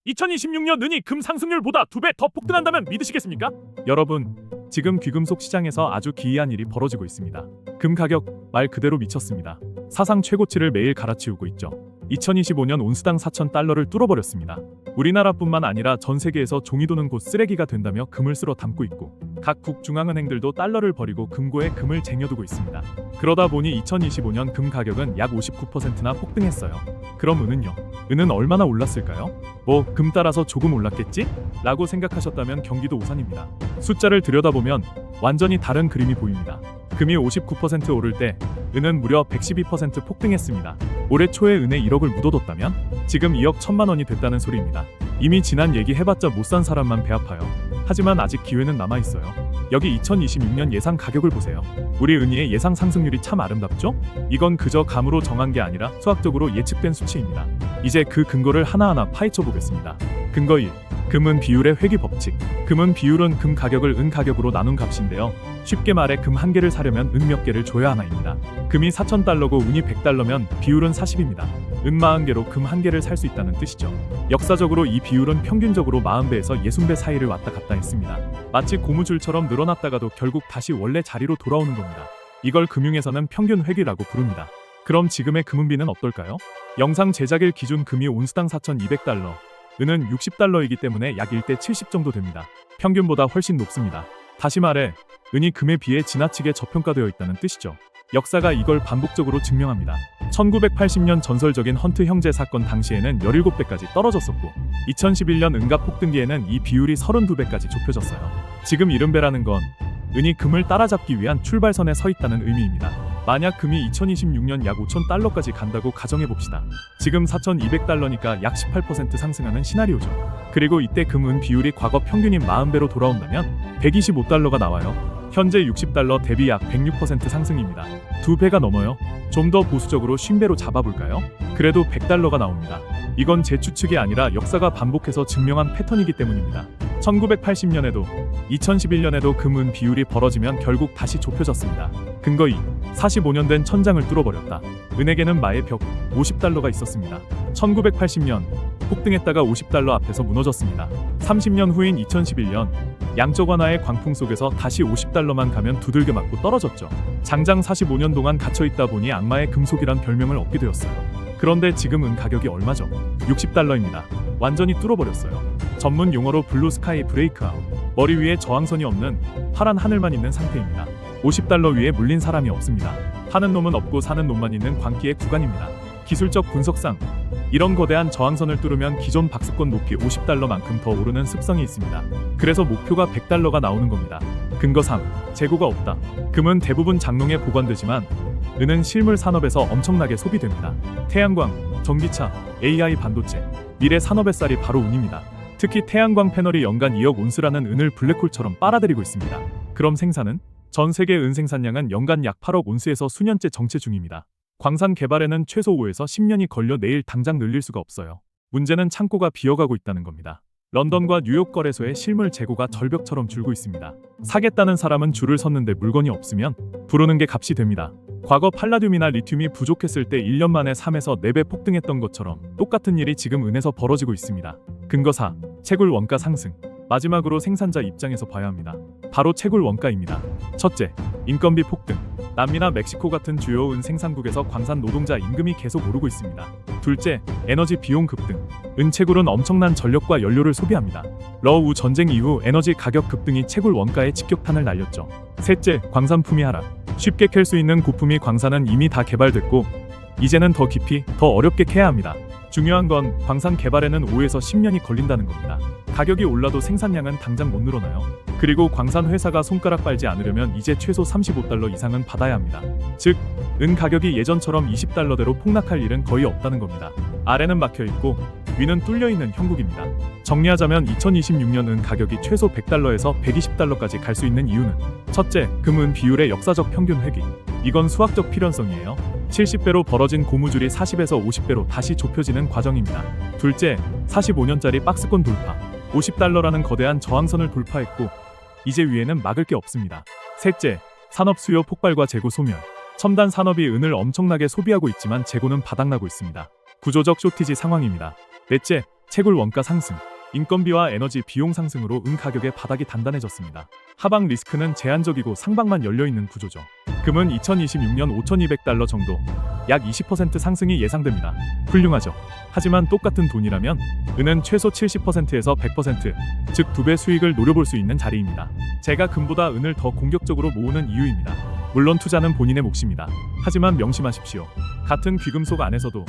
2026년 은이 금 상승률보다 2배 더 폭등한다면 믿으시겠습니까? 여러분, 지금 귀금속 시장에서 아주 기이한 일이 벌어지고 있습니다. 금 가격 말 그대로 미쳤습니다. 사상 최고치를 매일 갈아치우고 있죠. 2025년 온스당 4,000달러를 뚫어버렸습니다. 우리나라뿐만 아니라 전 세계에서 종이 도는 곳 쓰레기가 된다며 금을 쓸어 담고 있고 각 국중앙은행들도 달러를 버리고 금고에 금을 쟁여두고 있습니다. 그러다 보니 2025년 금 가격은 약 59%나 폭등했어요. 그럼 은은요? 은은 얼마나 올랐을까요? 뭐 금 따라서 조금 올랐겠지? 라고 생각하셨다면 경기도 오산입니다. 숫자를 들여다보면 완전히 다른 그림이 보입니다. 금이 59% 오를 때 은은 무려 112% 폭등했습니다. 올해 초에 은에 1억을 묻어뒀다면 지금 2억 1천만 원이 됐다는 소리입니다. 이미 지난 얘기 해봤자 못 산 사람만 배 아파요. 하지만 아직 기회는 남아있어요. 여기 2026년 예상 가격을 보세요. 우리 은희의 예상 상승률이 참 아름답죠? 이건 그저 감으로 정한 게 아니라 수학적으로 예측된 수치입니다. 이제 그 근거를 하나하나 파헤쳐 보겠습니다. 근거 1. 금은 비율의 회귀 법칙. 금은 비율은 금 가격을 은 가격으로 나눈 값인데요. 쉽게 말해 금 한 개를 사려면 은 몇 개를 줘야 하나입니다. 금이 4,000달러고 은이 100달러면 비율은 40입니다. 은 40개로 금 한 개를 살 수 있다는 뜻이죠. 역사적으로 이 비율은 평균적으로 40배에서 60배 사이를 왔다 갔다 했습니다. 마치 고무줄처럼 늘어났다가도 결국 다시 원래 자리로 돌아오는 겁니다. 이걸 금융에서는 평균 회귀라고 부릅니다. 그럼 지금의 금은비는 어떨까요? 영상 제작일 기준 금이 온스당 4,200달러, 은은 60달러이기 때문에 약 1대 70 정도 됩니다. 평균보다 훨씬 높습니다. 다시 말해 은이 금에 비해 지나치게 저평가되어 있다는 뜻이죠. 역사가 이걸 반복적으로 증명합니다. 1980년 전설적인 헌트 형제 사건 당시에는 17배까지 떨어졌었고 2011년 은가 폭등기에는 이 비율이 32배까지 좁혀졌어요. 지금 70배라는 건 은이 금을 따라잡기 위한 출발선에 서 있다는 의미입니다. 만약 금이 2026년 약 5,000달러까지 간다고 가정해봅시다. 지금 4,200달러니까 약 18% 상승하는 시나리오죠. 그리고 이때 금은 비율이 과거 평균인 40배로 돌아온다면 125달러가 나와요. 현재 60달러 대비 약 106% 상승입니다. 2배가 넘어요. 좀 더 보수적으로 50배로 잡아볼까요? 그래도 100달러가 나옵니다. 이건 제 추측이 아니라 역사가 반복해서 증명한 패턴이기 때문입니다. 1980년에도 2011년에도 금은 비율이 벌어지면 결국 다시 좁혀졌습니다. 근거 2. 45년 된 천장을 뚫어버렸다. 은에게는 마의 벽 50달러가 있었습니다. 1980년 폭등했다가 50달러 앞에서 무너졌습니다. 30년 후인 2011년 양적 완화의 광풍 속에서 다시 50달러만 가면 두들겨 맞고 떨어졌죠. 장장 45년 동안 갇혀있다 보니 악마의 금속이란 별명을 얻게 되었어요. 그런데 지금은 가격이 얼마죠? 60달러입니다. 완전히 뚫어버렸어요. 전문 용어로 블루 스카이 브레이크아웃. 머리 위에 저항선이 없는 파란 하늘만 있는 상태입니다. 50달러 위에 물린 사람이 없습니다. 파는 놈은 없고 사는 놈만 있는 광기의 구간입니다. 기술적 분석상 이런 거대한 저항선을 뚫으면 기존 박스권 높이 50달러만큼 더 오르는 습성이 있습니다. 그래서 목표가 100달러가 나오는 겁니다. 근거 3. 재고가 없다. 금은 대부분 장롱에 보관되지만 은은 실물 산업에서 엄청나게 소비됩니다. 태양광, 전기차, AI 반도체, 미래 산업의 쌀이 바로 은입니다. 특히 태양광 패널이 연간 2억 온스라는 은을 블랙홀처럼 빨아들이고 있습니다. 그럼 생산은? 전 세계 은 생산량은 연간 약 8억 온스에서 수년째 정체 중입니다. 광산 개발에는 최소 5에서 10년이 걸려 내일 당장 늘릴 수가 없어요. 문제는 창고가 비어가고 있다는 겁니다. 런던과 뉴욕 거래소의 실물 재고가 절벽처럼 줄고 있습니다. 사겠다는 사람은 줄을 섰는데 물건이 없으면 부르는 게 값이 됩니다. 과거 팔라듐이나 리튬이 부족했을 때 1년 만에 3에서 4배 폭등했던 것처럼 똑같은 일이 지금 은에서 벌어지고 있습니다. 근거 4. 채굴 원가 상승. 마지막으로 생산자 입장에서 봐야 합니다. 바로 채굴 원가입니다. 첫째, 인건비 폭등. 남미나 멕시코 같은 주요 은 생산국에서 광산 노동자 임금이 계속 오르고 있습니다. 둘째, 에너지 비용 급등. 은채굴은 엄청난 전력과 연료를 소비합니다. 러우 전쟁 이후 에너지 가격 급등이 채굴 원가에 직격탄을 날렸죠. 셋째, 광산품위 하락. 쉽게 캘 수 있는 고품위 광산은 이미 다 개발됐고 이제는 더 깊이, 더 어렵게 캐야 합니다. 중요한 건 광산 개발에는 5에서 10년이 걸린다는 겁니다. 가격이 올라도 생산량은 당장 못 늘어나요. 그리고 광산 회사가 손가락 빨지 않으려면 이제 최소 35달러 이상은 받아야 합니다. 즉, 은 가격이 예전처럼 20달러대로 폭락할 일은 거의 없다는 겁니다. 아래는 막혀있고 위는 뚫려있는 형국입니다. 정리하자면 2026년 은 가격이 최소 100달러에서 120달러까지 갈 수 있는 이유는 첫째, 금은 비율의 역사적 평균 회귀. 이건 수학적 필연성이에요. 70배로 벌어진 고무줄이 40에서 50배로 다시 좁혀지는 과정입니다. 둘째, 45년짜리 박스권 돌파. 50달러라는 거대한 저항선을 돌파했고 이제 위에는 막을 게 없습니다. 셋째, 산업 수요 폭발과 재고 소멸. 첨단 산업이 은을 엄청나게 소비하고 있지만 재고는 바닥나고 있습니다. 구조적 쇼티지 상황입니다. 넷째, 채굴 원가 상승, 인건비와 에너지 비용 상승으로 은 가격의 바닥이 단단해졌습니다. 하방 리스크는 제한적이고 상방만 열려있는 구조죠. 금은 2026년 5,200달러 정도, 약 20% 상승이 예상됩니다. 훌륭하죠. 하지만 똑같은 돈이라면 은은 최소 70%에서 100%, 즉 2배 수익을 노려볼 수 있는 자리입니다. 제가 금보다 은을 더 공격적으로 모으는 이유입니다. 물론 투자는 본인의 몫입니다. 하지만 명심하십시오. 같은 귀금속 안에서도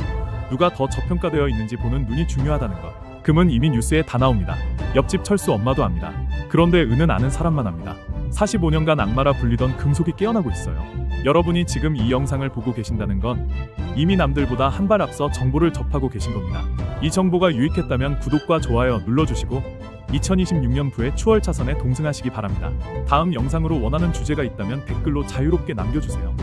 누가 더 저평가되어 있는지 보는 눈이 중요하다는 것. 금은 이미 뉴스에 다 나옵니다. 옆집 철수 엄마도 압니다. 그런데 은은 아는 사람만 압니다. 45년간 악마라 불리던 금속이 깨어나고 있어요. 여러분이 지금 이 영상을 보고 계신다는 건 이미 남들보다 한 발 앞서 정보를 접하고 계신 겁니다. 이 정보가 유익했다면 구독과 좋아요 눌러주시고 2026년 부의 추월 차선에 동승하시기 바랍니다. 다음 영상으로 원하는 주제가 있다면 댓글로 자유롭게 남겨주세요.